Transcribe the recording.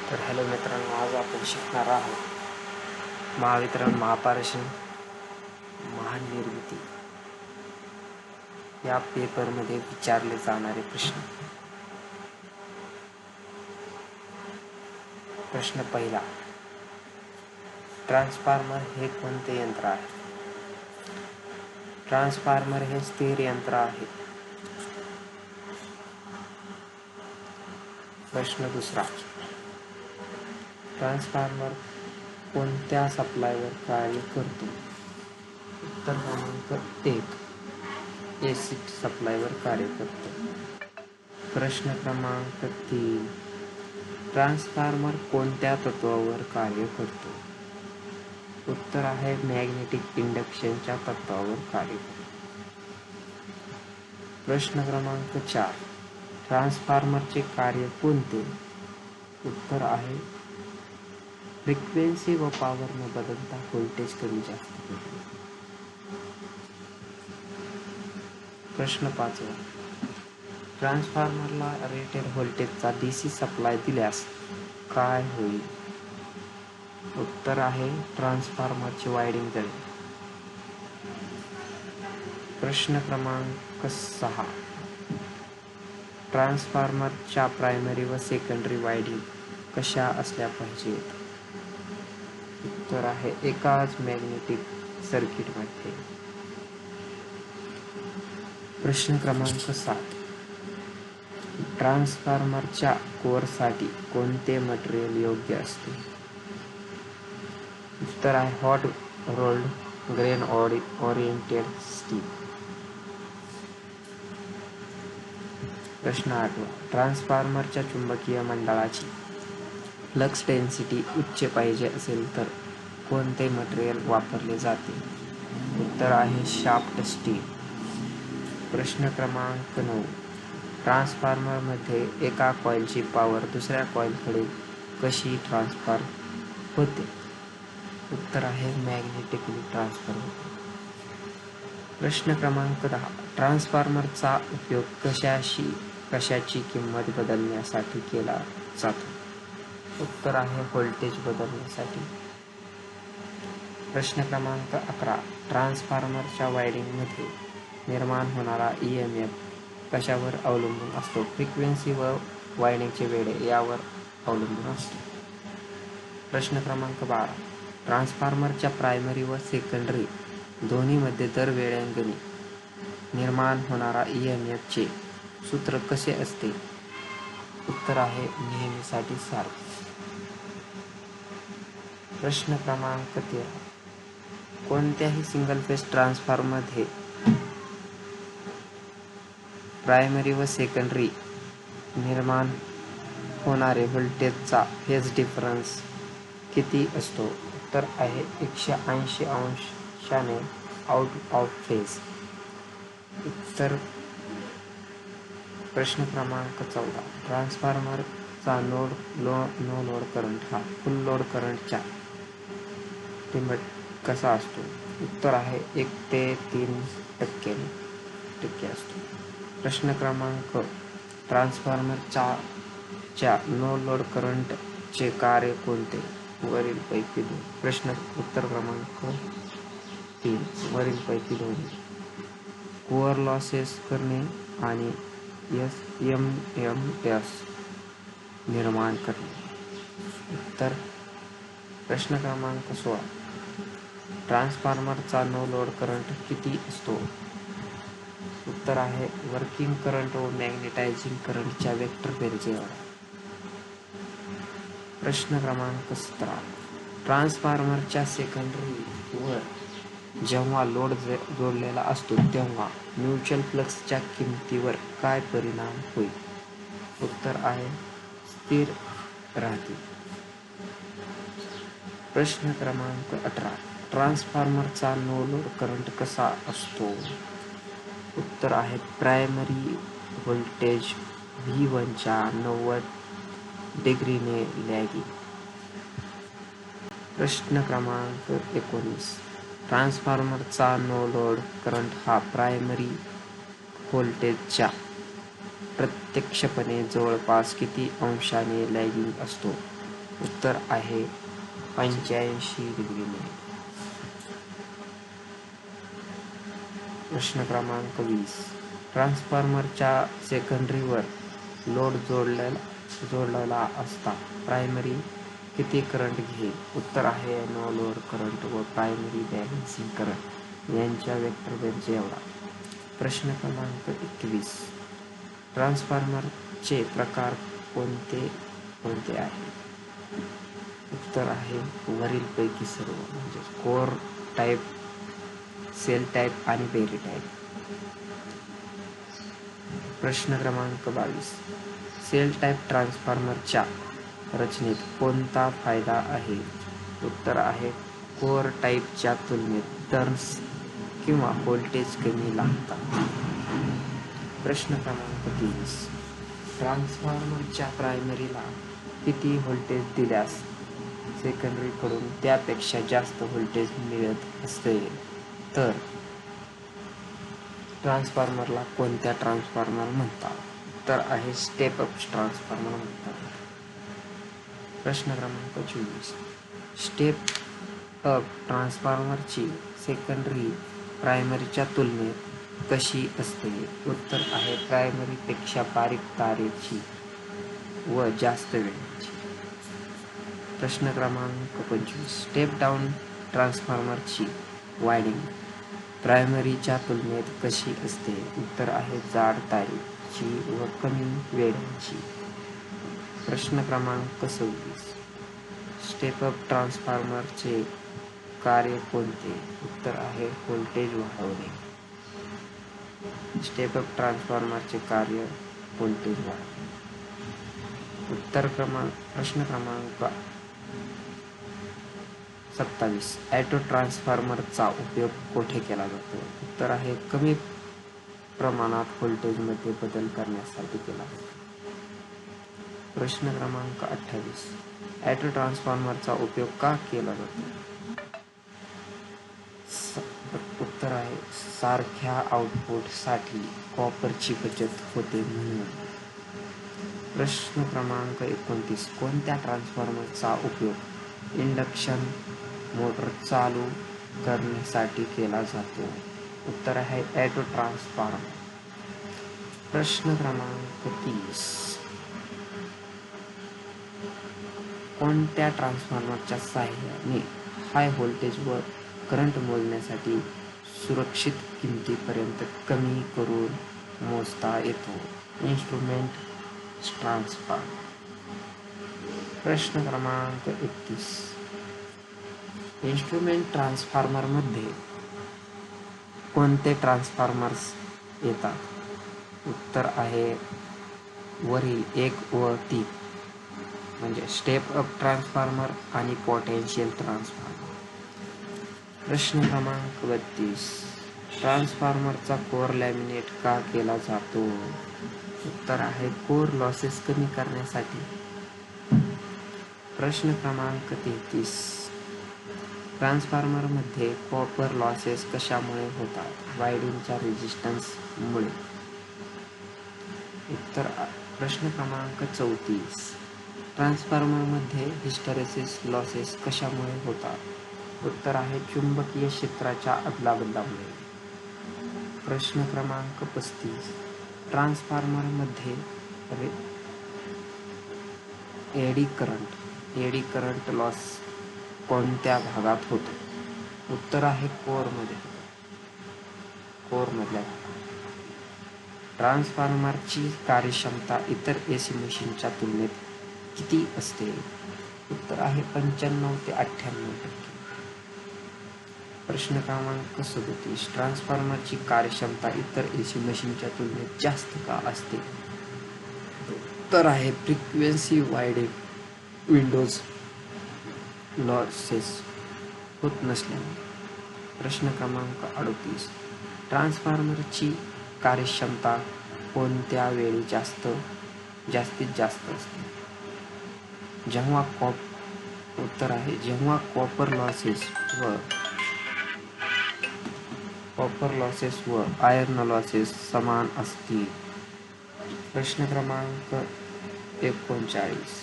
तर हॅलो मित्रांनो, आज आपण शिकणार आहोत महावितरण महापारेषण महानिर्मिती या पेपरमध्ये विचारले जाणारे प्रश्न. प्रश्न पहिला, ट्रान्सफॉर्मर हे कोणते यंत्र आहे? ट्रान्सफॉर्मर हे स्थिर यंत्र आहे. प्रश्न दुसरा, ट्रान्सफॉर्मर कोणत्या सप्लायवर कार्य करतो? उत्तर क्रमांक 1, AC सप्लायवर कार्य करतो. प्रश्न क्रमांक 3, ट्रान्सफॉर्मर कोणत्या तत्वावर कार्य करतो? उत्तर आहे मॅग्नेटिक इंडक्शनच्या तत्वावर कार्य करतो. प्रश्न क्रमांक 4, ट्रान्सफॉर्मरचे कार्य कोणते? उत्तर आहे फ्रिक्वेन्सी व पॉवर न बदलता व्होल्टेज कमी जास्त करणे. प्रश्न 5, ट्रान्सफॉर्मरला रेटेड व्होल्टेजचा DC सप्लाय दिल्यास काय होईल? उत्तर आहे ट्रान्सफॉर्मरची वायडिंग जळेल. प्रश्न क्रमांक 6, ट्रान्सफॉर्मरच्या प्रायमरी व सेकंडरी वायडिंग कशा असल्या पाहिजेत? उत्तर आहे एकाच मॅग्नेटिक सर्किटमध्ये. प्रश्न क्रमांक 7, ट्रान्सफॉर्मरच्या कोअरसाठी कोणते मटेरियल योग्य असते? उत्तर आहे hot rolled grain oriented steel. प्रश्न 8, ट्रान्सफॉर्मरच्या चुंबकीय मंडळाची फ्लक्स डेन्सिटी उच्च पाहिजे असेल तर कोणते मटेरियल वापरले जाते? उत्तर आहे शाफ्ट स्टील. प्रश्न क्रमांक 9, ट्रान्सफॉर्मरमध्ये एका कॉइलची पॉवर दुसऱ्या कॉइलकडे कशी ट्रान्सफर होते? उत्तर आहे मॅग्नेटिकली ट्रान्सफर होते. प्रश्न क्रमांक 10, ट्रान्सफॉर्मरचा उपयोग कशाची किंमत बदलण्यासाठी केला जातो? उत्तर आहे व्होल्टेज बदलण्यासाठी. प्रश्न क्रमांक 11, ट्रान्सफॉर्मरच्या वायडिंगमध्ये निर्माण होणारा EMF कशावर अवलंबून असतो? फ्रिक्वेन्सी व वायडिंगचे वेळे यावर अवलंबून असतो. प्रश्न क्रमांक 12, ट्रान्सफॉर्मरच्या प्रायमरी व सेकंडरी दोन्हीमध्ये दर वेळेंगणी निर्माण होणारा EMF चे सूत्र कसे असते? उत्तर आहे नेहमीसाठी सारखे. प्रश्न क्रमांक 13, कोणत्याही सिंगल फेज ट्रान्सफॉर्मरमध्ये प्रायमरी व सेकंडरी निर्माण होणारे व्होल्टेजचा फेज डिफरन्स किती असतो? उत्तर आहे 180 अंशाने आउट ऑफ फेज. उत्तर. प्रश्न क्रमांक 14, ट्रान्सफॉर्मरचा नो लोड करंट हा फुल लोड करंटच्या तिप्पट कसा असतो? उत्तर आहे 1 ते 3% असतो. प्रश्न क्रमांक, ट्रान्सफॉर्मरच्या नो लोड करंटचे कार्य कोणते? वरील पैकी दोन. प्रश्न उत्तर क्रमांक 3, वरील पैकी दोन्ही. कोअर लॉसेस करणे आणि SMMS निर्माण करणे. उत्तर. प्रश्न क्रमांक 16, ट्रान्सफॉर्मरचा नो लोड करंट किती असतो? उत्तर आहे वर्किंग करंट व मॅग्नेटायझिंग करंटच्या वेक्टर बेरजेवर. प्रश्न क्रमांक 17, ट्रान्सफॉर्मरच्या सेकंडरी वर जेव्हा लोड जोडलेला असतो तेव्हा म्युच्युअल फ्लक्सच्या किमतीवर काय परिणाम होईल? उत्तर आहे स्थिर राहते. प्रश्न क्रमांक 18, ट्रान्सफॉर्मरचा नो लोड करंट कसा असतो? उत्तर आहे प्रायमरी व्होल्टेज V1 च्या 90 डिग्रीने लॅगिंग. प्रश्न क्रमांक 19, ट्रान्सफॉर्मरचा नो लोड करंट हा प्रायमरी व्होल्टेजच्या प्रत्यक्षपणे जवळपास किती अंशाने लॅगिंग असतो? उत्तर आहे 85 डिग्रीने. प्रश्न क्रमांक 20. ट्रान्सफॉर्मरच्या सेकंडरीवर लोड जोडलेला असता प्रायमरी किती करंट घेईल? उत्तर आहे नो लोड करंट व प्रायमरी बॅलन्सिंग करंट यांच्या वेक्टर बेरजे एवढा. प्रश्न क्रमांक 21. ट्रान्सफॉर्मरचे प्रकार कोणते कोणते आहेत? उत्तर आहे वरीलपैकी सर्व, म्हणजे कोर टाईप, सेल टाईप आणि बेरी टाईप. प्रश्न क्रमांक 22. सेल टाईप ट्रान्सफॉर्मरच्या रचनेत कोणता फायदा आहे? उत्तर आहे कोर टाईपच्या तुलनेत टर्न्स किंवा व्होल्टेज कमी लागतात. प्रश्न क्रमांक 23. ट्रान्सफॉर्मरच्या प्रायमरीला किती व्होल्टेज दिल्यास सेकंडरी कडून त्यापेक्षा जास्त व्होल्टेज मिळत असेल तर ट्रान्सफॉर्मरला कोणत्या ट्रान्सफॉर्मर म्हणतात? तर आहे स्टेप अप ट्रान्सफॉर्मर म्हणतात. प्रश्न क्रमांक 24. स्टेप अप ट्रान्सफॉर्मरची सेकंडरी प्रायमरीच्या तुलनेत कशी असते? उत्तर आहे प्रायमरीपेक्षा बारीक तारेची व जास्त वेळेची. प्रश्न क्रमांक 25. स्टेप डाऊन ट्रान्सफॉर्मरची वायडिंग प्रायमरीच्या तुलनेत कशी असते? उत्तर आहे जाड तारेची व कमी वेळेची. प्रश्न क्रमांक 26. स्टेप अप ट्रान्सफॉर्मरचे कार्य कोणते? उत्तर आहे व्होल्टेज वाढवणे. स्टेप अप ट्रान्सफॉर्मरचे कार्य व्होल्टेज वाढवणे. प्रश्न क्रमांक 27. ऑटो ट्रान्सफॉर्मरचा उपयोग कोठे केला जातो? उत्तर आहे कमी प्रमाणात व्होल्टेजमध्ये बदल करण्यासाठी केला जातो. प्रश्न क्रमांक 28. ऑटो ट्रान्सफॉर्मरचा उपयोग का केला जातो? उत्तर आहे सारख्या आउटपुटसाठी कॉपरची बचत होते म्हणून. प्रश्न क्रमांक 29. कोणत्या ट्रान्सफॉर्मरचा उपयोग इंडक्शन मोटर चालू करण्यासाठी केला जातो? उत्तर आहे ऑटो ट्रान्सफॉर्मर. प्रश्न क्रमांक 30. कोणत्या ट्रान्सफॉर्मरच्या सहाय्याने हाय व्होल्टेज व करंट मोजण्यासाठी सुरक्षित किमतीपर्यंत कमी करून मोजता येतो? Instrument transformer. प्रश्न क्रमांक 31. इन्स्ट्रुमेंट ट्रान्सफॉर्मरमध्ये कोणते ट्रान्सफॉर्मर्स येतात? उत्तर आहे वरील 1 व 3, म्हणजे स्टेप अप ट्रान्सफॉर्मर आणि पोटेन्शियल ट्रान्सफॉर्मर. प्रश्न क्रमांक 32. ट्रान्सफॉर्मरचा कोर लॅमिनेट का केला जातो? उत्तर आहे कोर लॉसेस कमी करण्यासाठी. प्रश्न क्रमांक 33. ट्रान्सफॉर्मरमध्ये कॉपर लॉसेस कशामुळे होतात? वायडिंगच्या रेझिस्टन्स मुळे. प्रश्न क्रमांक 34. ट्रान्सफॉर्मरमध्ये हिस्टरेसिस लॉसेस कशामुळे होतात? उत्तर आहे चुंबकीय क्षेत्राच्या अदलाबदलामुळे. प्रश्न क्रमांक 35. ट्रान्सफॉर्मरमध्ये एडी करंट लॉस कोणत्या भागात होतो? उत्तर आहे कोरमधल्या. ट्रान्सफॉर्मरची कार्यक्षमता इतर एसी मशीनच्या तुलनेत किती असते? उत्तर आहे 95 ते 98%. प्रश्न क्रमांक 37. ट्रान्सफॉर्मरची कार्यक्षमता इतर एसी मशीनच्या तुलनेत जास्त का असते? उत्तर आहे फ्रिक्वेन्सी वायडिंग विंडोज लॉसेस होत नसल्याने. प्रश्न क्रमांक 38. ट्रान्सफॉर्मरची कार्यक्षमता कोणत्या वेळी जास्तीत जास्त असते? जेव्हा कॉपर लॉसेस व आयर्न लॉसेस समान असतील. प्रश्न क्रमांक 39.